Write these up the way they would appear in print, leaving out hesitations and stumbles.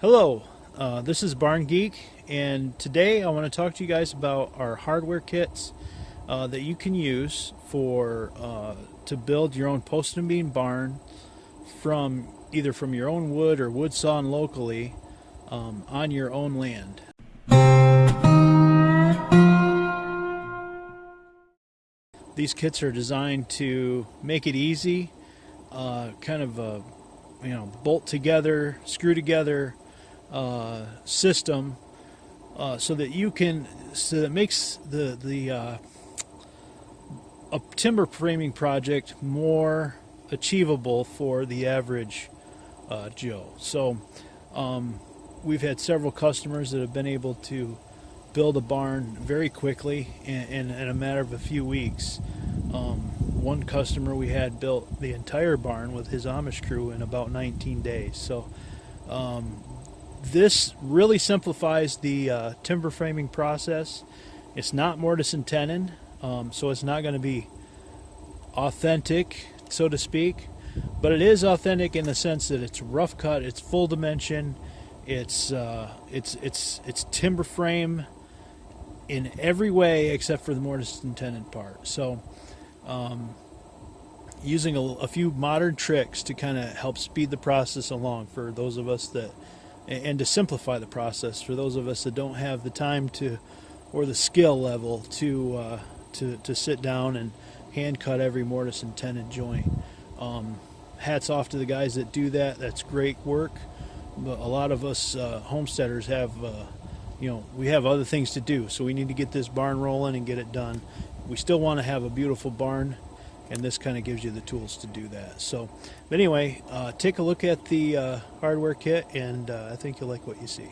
Hello, this is Barn Geek, and today I want to talk to you guys about our hardware kits that you can use for to build your own post and beam barn from either from your own wood or wood sawn locally on your own land. These kits are designed to make it easy, bolt together, screw together system, so that it makes a timber framing project more achievable for the average Joe. So we've had several customers that have been able to build a barn very quickly in a matter of a few weeks. One customer we had built the entire barn with his Amish crew in about 19 days. So this really simplifies the timber framing process. It's not mortise and tenon, so it's not going to be authentic, so to speak, but it is authentic in the sense that it's rough cut, it's full dimension, it's timber frame in every way except for the mortise and tenon part. So using a few modern tricks to kind of help speed the process along for those of us that, and to simplify the process for those of us that don't have the time to or the skill level to sit down and hand cut every mortise and tenon joint. Hats off to the guys that do that. That's great work. But a lot of us homesteaders have we have other things to do, so we need to get this barn rolling and get it done. We still want to have a beautiful barn, and this kind of gives you the tools to do that. So, but anyway, take a look at the hardware kit, and I think you'll like what you see.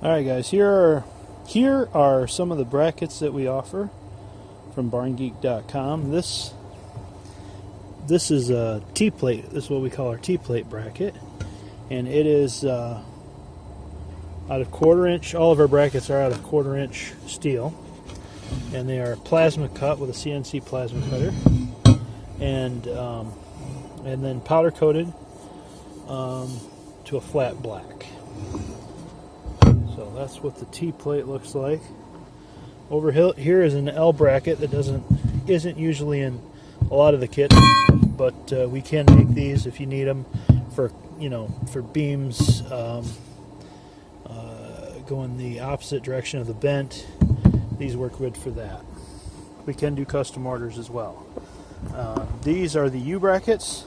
All right, guys, here are some of the brackets that we offer from barngeek.com. This is a T-plate. This is what we call our T-plate bracket, and it is out of 1/4 inch. All of our brackets are out of 1/4 inch steel, and they are plasma cut with a CNC plasma cutter, and then powder coated to a flat black. So that's what the T-plate looks like. Over here is an L bracket that isn't usually in a lot of the kits, but we can make these if you need them for beams going the opposite direction of the bent. These work good for that. We can do custom orders as well. These are the U brackets.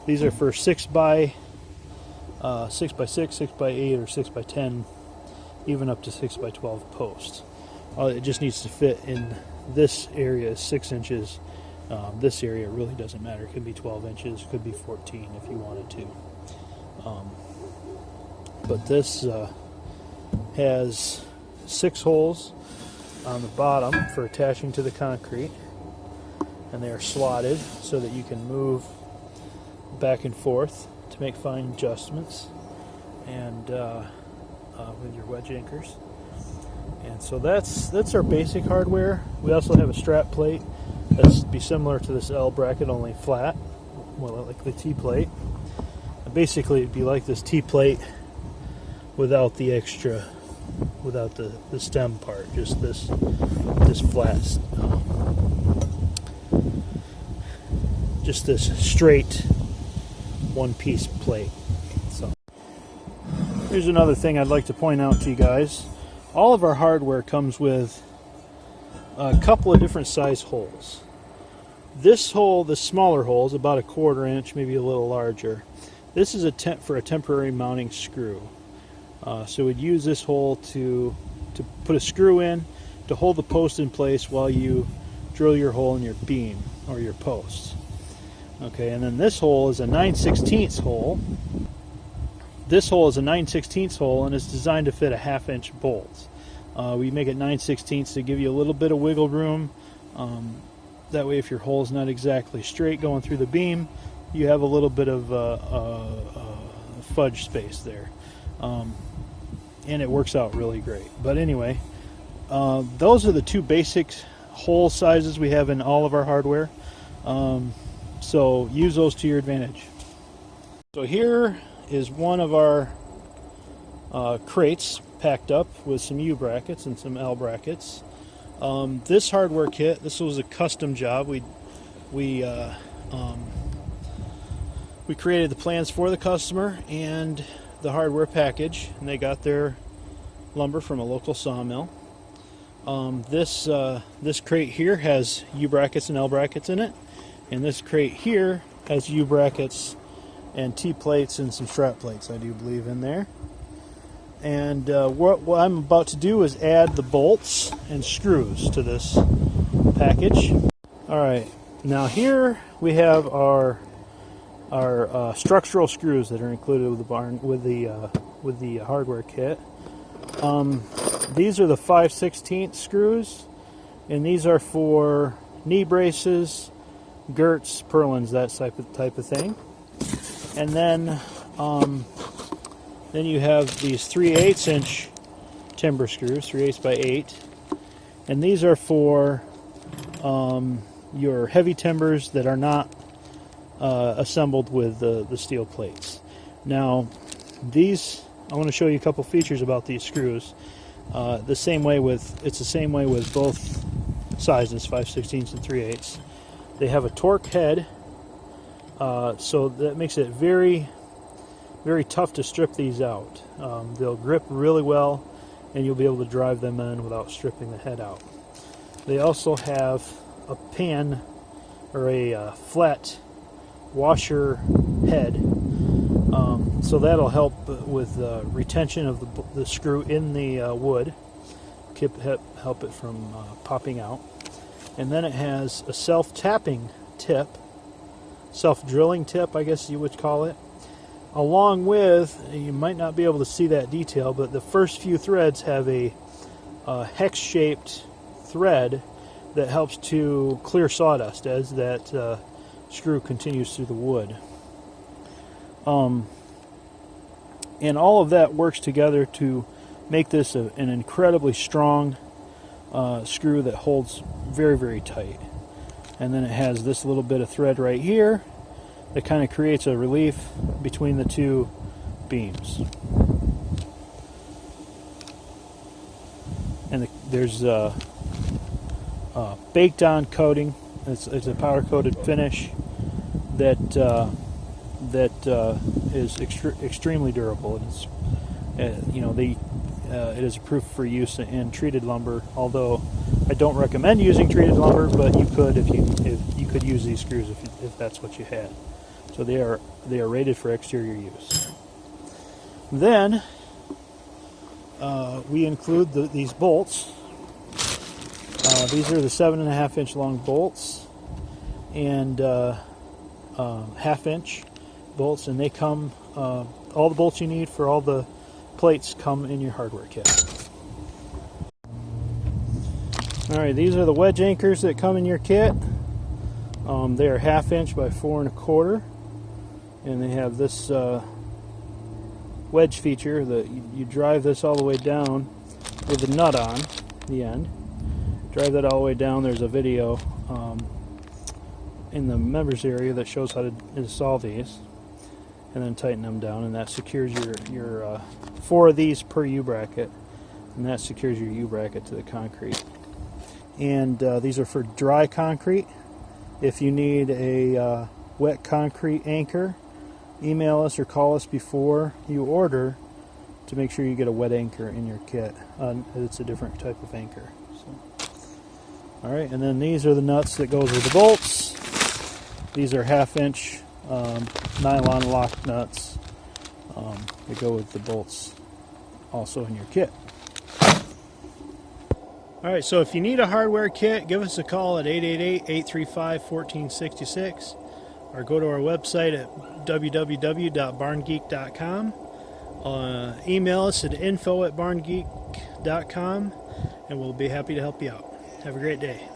These are for 6x6, 6x8, or 6x10, even up to 6x12 posts. It just needs to fit in this area is 6 inches. This area really doesn't matter. It could be 12 inches, it could be 14 if you wanted to. But this has 6 holes on the bottom for attaching to the concrete, and they are slotted so that you can move back and forth to make fine adjustments, and with your wedge anchors. And so that's our basic hardware. We also have a strap plate that's be similar to this L bracket, only flat, well, like the T plate. Basically, it'd be like this T plate without the extra, without the stem part, just this flat, just this straight one-piece plate. So here's another thing I'd like to point out to you guys. All of our hardware comes with a couple of different size holes. This hole, the smaller hole, is about 1/4 inch, maybe a little larger. This is for a temporary mounting screw. So we'd use this hole to put a screw in to hold the post in place while you drill your hole in your beam or your post. Okay, and then this hole is a 9/16 hole. This hole is a 9/16 hole, and it's designed to fit a 1/2 inch bolt. We make it 9/16 to give you a little bit of wiggle room. That way, if your hole is not exactly straight going through the beam, you have a little bit of fudge space there. And it works out really great. But anyway, those are the two basic hole sizes we have in all of our hardware. So use those to your advantage. So here is one of our crates packed up with some U brackets and some L brackets. This hardware kit, this was a custom job. We created the plans for the customer and the hardware package, and they got their lumber from a local sawmill. This crate here has U brackets and L brackets in it, and this crate here has U brackets and T plates and some strap plates, I do believe, in there. And what I'm about to do is add the bolts and screws to this package. All right, now here we have our structural screws that are included with the hardware kit. These are the 5/16 screws, and these are for knee braces, girts, purlins, that type of thing. And then you have these 3/8 inch timber screws, 3/8 by 8, and these are for your heavy timbers that are not assembled with the steel plates. Now, these, I want to show you a couple features about these screws. It's the same way with both sizes, 5/16 and 3/8. They have a torque head, so that makes it very, very tough to strip these out. They'll grip really well, and you'll be able to drive them in without stripping the head out. They also have a pan or a flat washer head, so that'll help with retention of the screw in the wood, help it from popping out. And then it has a self-tapping tip, self-drilling tip, I guess you would call it, along with, you might not be able to see that detail, but the first few threads have a hex-shaped thread that helps to clear sawdust as that screw continues through the wood. And all of that works together to make this an incredibly strong screw that holds very, very tight. And then it has this little bit of thread right here that kind of creates a relief between the two beams. And there's a baked on coating. It's a powder coated finish that is extremely durable. It's it is approved for use in treated lumber. Although I don't recommend using treated lumber, but you could if you could use these screws if that's what you had. So they are rated for exterior use. Then we include these bolts. These are the 7.5 inch long bolts and 1/2 inch bolts, and they come, all the bolts you need for all the plates come in your hardware kit. Alright, these are the wedge anchors that come in your kit. They are 1/2 inch by 4 1/4, and they have this wedge feature that you drive this all the way down with the nut on the end. Drive that all the way down. There's a video in the members area that shows how to install these, and then tighten them down, and that secures your 4 of these per U bracket, and that secures your U bracket to the concrete. And these are for dry concrete. If you need a wet concrete anchor, email us or call us before you order to make sure you get a wet anchor in your kit. It's a different type of anchor. All right, and then these are the nuts that goes with the bolts. These are 1/2 inch nylon lock nuts that go with the bolts also in your kit. All right, so if you need a hardware kit, give us a call at 888-835-1466 or go to our website at www.barngeek.com. Email us at info@barngeek.com, and we'll be happy to help you out. Have a great day.